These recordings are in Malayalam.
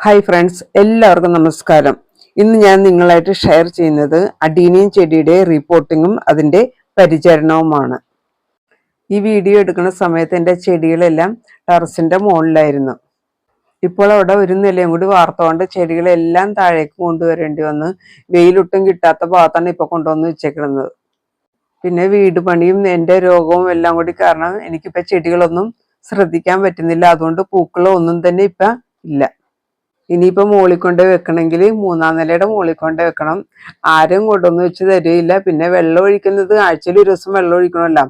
ഹായ് ഫ്രണ്ട്സ്, എല്ലാവർക്കും നമസ്കാരം. ഇന്ന് ഞാൻ നിങ്ങളായിട്ട് ഷെയർ ചെയ്യുന്നത് അഡീനിയം ചെടിയുടെ റിപ്പോർട്ടിങ്ങും അതിൻ്റെ പരിചരണവുമാണ്. ഈ വീഡിയോ എടുക്കുന്ന സമയത്ത് എൻ്റെ ചെടികളെല്ലാം ടെറസിൻ്റെ മുകളിലായിരുന്നു. ഇപ്പോൾ അവിടെ ഒരു നിലയും കൂടി വാർത്തുകൊണ്ട് ചെടികളെല്ലാം താഴേക്ക് കൊണ്ടുവരേണ്ടി വന്ന് വെയിലൊട്ടും കിട്ടാത്ത ഭാഗത്താണ് ഇപ്പോൾ കൊണ്ടുവന്ന് വെച്ചേക്കുന്നത്. പിന്നെ വീട് പണിയും എൻ്റെ രോഗവും എല്ലാം കൂടി കാരണം എനിക്കിപ്പോൾ ചെടികളൊന്നും ശ്രദ്ധിക്കാൻ പറ്റുന്നില്ല. അതുകൊണ്ട് പൂക്കളൊന്നും തന്നെ ഇപ്പം ഇല്ല. ഇനിയിപ്പോൾ മുകളിൽ കൊണ്ട് വെക്കണമെങ്കിൽ 3-ാം നിലയുടെ മുകളിൽ കൊണ്ട് വെക്കണം. ആരും കൊണ്ടുവന്ന് വെച്ച് തരികയില്ല. പിന്നെ വെള്ളം ഒഴിക്കുന്നത് ആഴ്ചയിൽ ഒരു ദിവസം വെള്ളം ഒഴിക്കണമല്ലോ,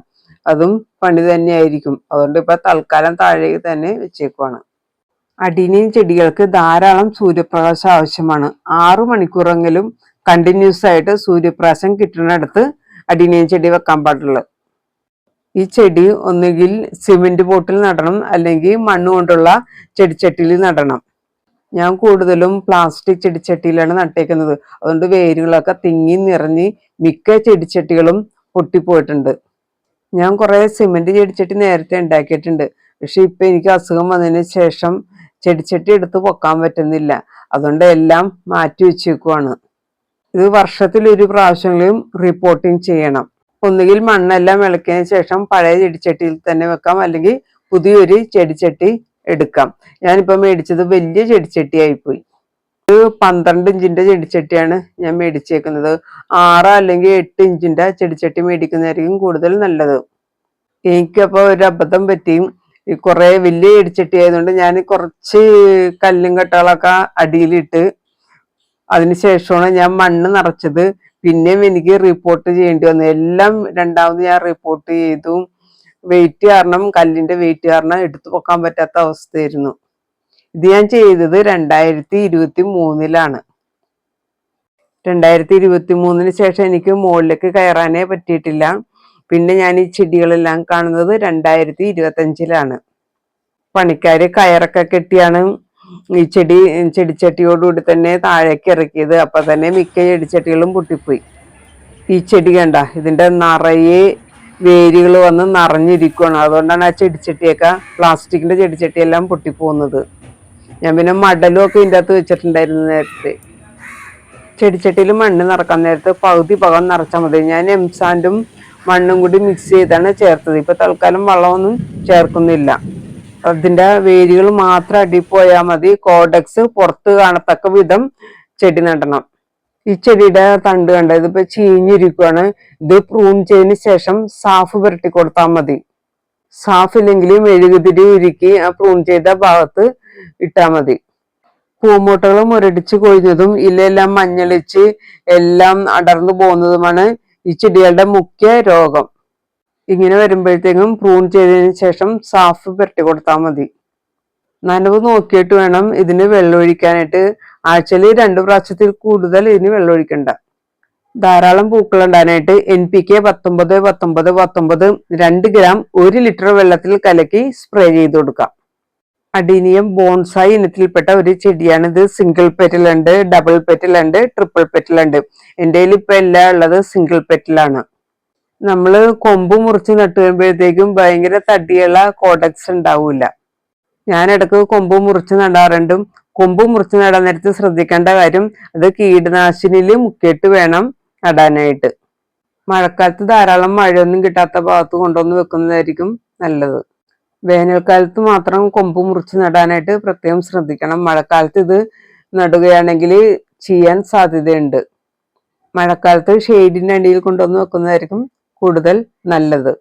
അതും പണി തന്നെയായിരിക്കും. അതുകൊണ്ട് ഇപ്പം തൽക്കാലം താഴേക്ക് തന്നെ വെച്ചേക്കുവാണ്. അഡീനിയം ചെടികൾക്ക് ധാരാളം സൂര്യപ്രകാശം ആവശ്യമാണ്. 6 മണിക്കൂറെങ്കിലും കണ്ടിന്യൂസ് ആയിട്ട് സൂര്യപ്രകാശം കിട്ടുന്നിടത്ത് അഡീനിയം ചെടി വെക്കാൻ പാടുള്ളൂ. ഈ ചെടി ഒന്നുകിൽ സിമെന്റ് പോട്ടിൽ നടണം, അല്ലെങ്കിൽ മണ്ണ് കൊണ്ടുള്ള ചെടിച്ചട്ടിയിൽ നടണം. ഞാൻ കൂടുതലും പ്ലാസ്റ്റിക് ചെടിച്ചട്ടിയിലാണ് നട്ടേക്കുന്നത്. അതുകൊണ്ട് വേരുകളൊക്കെ തിങ്ങി നിറഞ്ഞ് മിക്ക ചെടിച്ചട്ടികളും പൊട്ടിപ്പോയിട്ടുണ്ട്. ഞാൻ കുറേ സിമെന്റ് ചെടിച്ചട്ടി നേരത്തെ ഉണ്ടാക്കിയിട്ടുണ്ട്. പക്ഷെ ഇപ്പം എനിക്ക് അസുഖം വന്നതിന് ശേഷം ചെടിച്ചട്ടി എടുത്ത് പൊക്കാൻ പറ്റുന്നില്ല. അതുകൊണ്ട് എല്ലാം മാറ്റി വെച്ചേക്കുവാണ്. ഇത് വർഷത്തിൽ1 പ്രാവശ്യമെങ്കിലും റിപ്പോർട്ടിങ് ചെയ്യണം. ഒന്നുകിൽ മണ്ണെല്ലാം ഇളക്കിയതിന് ശേഷം പഴയ ചെടിച്ചട്ടിയിൽ തന്നെ വെക്കാം, അല്ലെങ്കിൽ പുതിയൊരു ചെടിച്ചട്ടി എടുക്കാം. ഞാനിപ്പോൾ മേടിച്ചത് വലിയ ചെടിച്ചട്ടിയായിപ്പോയി. ഒരു 12 ഇഞ്ചിന്റെ ചെടിച്ചട്ടിയാണ് ഞാൻ മേടിച്ചേക്കുന്നത്. 6 അല്ലെങ്കിൽ 8 ഇഞ്ചിന്റെ ചെടിച്ചട്ടി മേടിക്കുന്നതായിരിക്കും കൂടുതൽ നല്ലത്. എനിക്കപ്പോൾ ഒരു അബദ്ധം പറ്റി. കുറെ വലിയ ചെടിച്ചട്ടി ആയതുകൊണ്ട് ഞാൻ കുറച്ച് കല്ലും കട്ടകളൊക്കെ അടിയിലിട്ട് അതിനുശേഷമാണ് ഞാൻ മണ്ണ് നിറച്ചത്. പിന്നെയും എനിക്ക് റിപ്പോർട്ട് ചെയ്യേണ്ടി വന്നു. എല്ലാം രണ്ടാമത് ഞാൻ റിപ്പോർട്ട് ചെയ്തു. വെയിറ്റ് കാരണം, കല്ലിന്റെ വെയിറ്റ് കാരണം എടുത്തു പൊക്കാൻ പറ്റാത്ത അവസ്ഥയായിരുന്നു. ഇത് ഞാൻ ചെയ്തത് 2023-ലാണ്. 2023-ന് ശേഷം എനിക്ക് മുകളിലേക്ക് കയറാനേ പറ്റിയിട്ടില്ല. പിന്നെ ഞാൻ ഈ ചെടികളെല്ലാം കാണുന്നത് 2025-ലാണ്. പണിക്കാര് കയറൊക്കെ കെട്ടിയാണ് ഈ ചെടിച്ചട്ടിയോടുകൂടി തന്നെ താഴേക്ക് ഇറക്കിയത്. അപ്പൊ തന്നെ മിക്ക ചെടിച്ചട്ടികളും പൊട്ടിപ്പോയി. ഈ ചെടി കണ്ട, ഇതിന്റെ നിറയെ വേരുകൾ വന്ന് നിറഞ്ഞിരിക്കുകയാണ്. അതുകൊണ്ടാണ് ആ ചെടിച്ചട്ടിയൊക്കെ, പ്ലാസ്റ്റിക്കിന്റെ ചെടിച്ചട്ടിയെല്ലാം പൊട്ടിപ്പോകുന്നത്. ഞാൻ പിന്നെ മടലും ഒക്കെ ഇതിൻ്റെ അകത്ത് വെച്ചിട്ടുണ്ടായിരുന്നു നേരത്തെ. ചെടിച്ചട്ടിയിൽ മണ്ണ് നിറക്കാൻ നേരത്ത് പകുതി ഭാഗം നിറച്ചാൽ മതി. ഞാൻ എംസാൻഡും മണ്ണും കൂടി മിക്സ് ചെയ്താണ് ചേർത്തത്. ഇപ്പൊ തൽക്കാലം വെള്ളമൊന്നും ചേർക്കുന്നില്ല. അതിന്റെ വേരുകൾ മാത്രം അടിപ്പോയാൽ മതി. കോഡക്സ് പുറത്ത് കാണത്തക്ക വിധം ചെടി നടണം. ഈ ചെടിയുടെ തണ്ട് കണ്ട, ഇതിപ്പോ ചീഞ്ഞിരിക്കുകയാണ്. ഇത് പ്രൂൺ ചെയ്തതിന് ശേഷം സാഫ് പുരട്ടി കൊടുത്താൽ മതി. സാഫ് ഇല്ലെങ്കിൽ മെഴുകുതിരി ഉരുക്കി ആ പ്രൂൺ ചെയ്ത ഭാഗത്ത് ഇട്ടാൽ മതി. പൂമൂട്ടകൾ മുരടിച്ച് കൊഴിഞ്ഞതും ഇലയെല്ലാം മഞ്ഞളിച്ച് എല്ലാം അടർന്നു പോകുന്നതുമാണ് ഈ ചെടികളുടെ മുഖ്യ രോഗം. ഇങ്ങനെ വരുമ്പോഴത്തേക്കും പ്രൂൺ ചെയ്തതിന് ശേഷം സാഫ് പുരട്ടി കൊടുത്താൽ മതി. നനവ് നോക്കിയിട്ട് വേണം ഇതിന് വെള്ളമൊഴിക്കാനായിട്ട്. ആഴ്ചയിൽ 2 പ്രാവശ്യത്തിൽ കൂടുതൽ ഇതിന് വെള്ളമൊഴിക്കണ്ട. ധാരാളം പൂക്കൾ ഉണ്ടാകാനായിട്ട് NPK 19-19-19 2 ഗ്രാം 1 ലിറ്റർ വെള്ളത്തിൽ കലക്കി സ്പ്രേ ചെയ്ത് കൊടുക്കാം. അഡീനിയം ബോൺസായി ഇനത്തിൽപ്പെട്ട ഒരു ചെടിയാണ് ഇത്. സിംഗിൾ പെറ്റലുണ്ട്, ഡബിൾ പെറ്റലുണ്ട്, ട്രിപ്പിൾ പെറ്റലുണ്ട്. എൻ്റെ കയ്യിൽ ഇപ്പൊ എല്ലാം ഉള്ളത് സിംഗിൾ പെറ്റലാണ്. നമ്മള് കൊമ്പ് മുറിച്ച് നട്ടു വരുമ്പോഴത്തേക്കും ഭയങ്കര തടിയുള്ള കോഡക്സ് ഉണ്ടാവൂല. ഞാൻ ഇടക്ക് കൊമ്പ് മുറിച്ച് നടാറുണ്ട്. കൊമ്പ് മുറിച്ച് നടാൻ നേരത്ത് ശ്രദ്ധിക്കേണ്ട കാര്യം, അത് കീടനാശിനിയിൽ മുക്കിയിട്ട് വേണം നടാനായിട്ട്. മഴക്കാലത്ത് ധാരാളം മഴയൊന്നും കിട്ടാത്ത ഭാഗത്ത് കൊണ്ടുവന്ന് വെക്കുന്നതായിരിക്കും നല്ലത്. വേനൽക്കാലത്ത് മാത്രം കൊമ്പ് മുറിച്ച് നടാനായിട്ട് പ്രത്യേകം ശ്രദ്ധിക്കണം. മഴക്കാലത്ത് ഇത് നടുകയാണെങ്കിൽ ചെയ്യാൻ സാധ്യതയുണ്ട്. മഴക്കാലത്ത് ഷെയ്ഡിന്റെ അടിയിൽ കൊണ്ടുവന്ന് വെക്കുന്നതായിരിക്കും കൂടുതൽ നല്ലത്.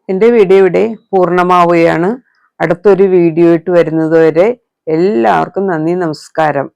എൻ്റെ വീഡിയോ ഇവിടെ പൂർണ്ണമാവുകയാണ്. അടുത്തൊരു വീഡിയോ ഇട്ട് വരുന്നത് വരെ എല്ലാവർക്കും നന്ദി, നമസ്കാരം.